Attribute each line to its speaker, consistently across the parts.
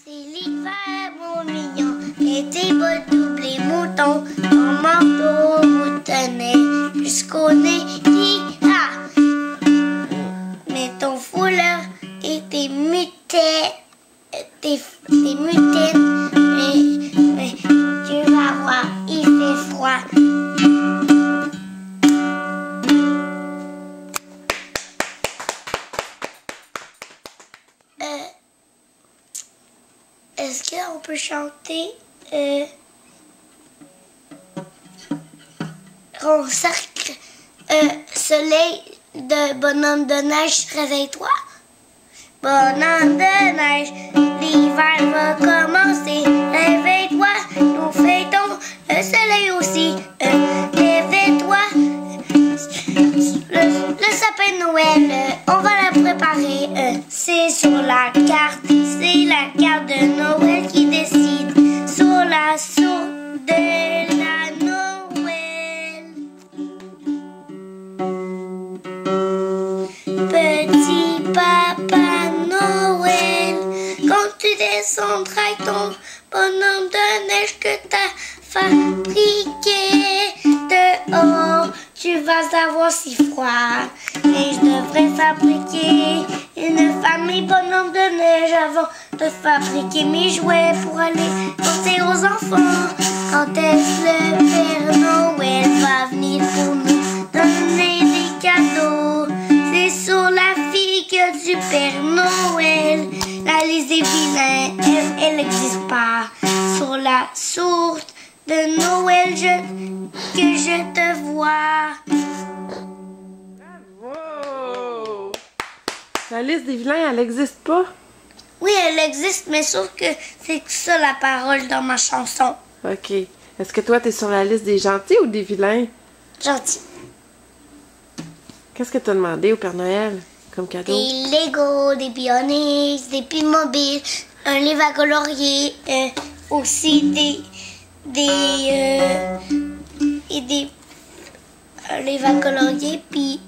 Speaker 1: C'est l'hiver, mon mignon, et tes bottes doublées moutons, ton manteau moutonnet jusqu'au nez, mais ton foulard et tes mutaines, mais tu vas voir, il fait froid. Est-ce qu'on peut chanter Rond cercle, soleil de bonhomme de neige, réveille-toi. Bonhomme de neige, l'hiver va commencer. Réveille-toi, nous fêtons le soleil aussi. Réveille-toi, le sapin de Noël, on va la préparer. C'est sur la carte, c'est la carte de Noël qui décide. Sur la sourde de la Noël. Petit papa Noël, quand tu descendras avec ton bonhomme de neige que t'as fabriqué dehors, tu vas avoir si froid. Et je devrais fabriquer une famille bonhomme de neige avant de fabriquer mes jouets pour aller danser aux enfants. Quand est-ce le Père Noël va venir pour nous donner des cadeaux? C'est sur la figure du Père Noël. La liste des vilains, elle n'existe pas. Sur la sourde de Noël que je te vois.
Speaker 2: Bravo! La liste des vilains, elle n'existe pas?
Speaker 1: Oui, elle existe, mais sauf que c'est ça la parole dans ma chanson.
Speaker 2: OK. Est-ce que toi, t'es sur la liste des gentils ou des vilains?
Speaker 1: Gentil.
Speaker 2: Qu'est-ce que t'as demandé au Père Noël comme cadeau?
Speaker 1: Des Legos, des Pionix, des Playmobil, un livre à colorier, aussi un livre à colorier, puis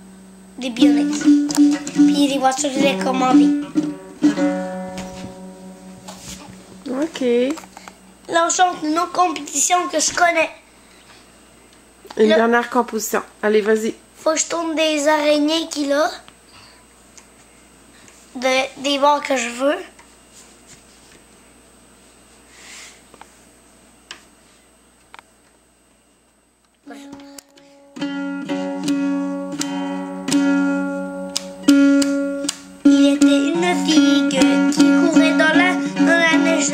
Speaker 1: des Pionix, puis des voitures télécommandées.
Speaker 2: OK.
Speaker 1: Là, on chante une autre compétition que je connais.
Speaker 2: Une dernière composition. Allez, vas-y.
Speaker 1: Faut que je tourne des araignées qu'il a. Des bords que je veux. Il était une figue qui courait dans la neige.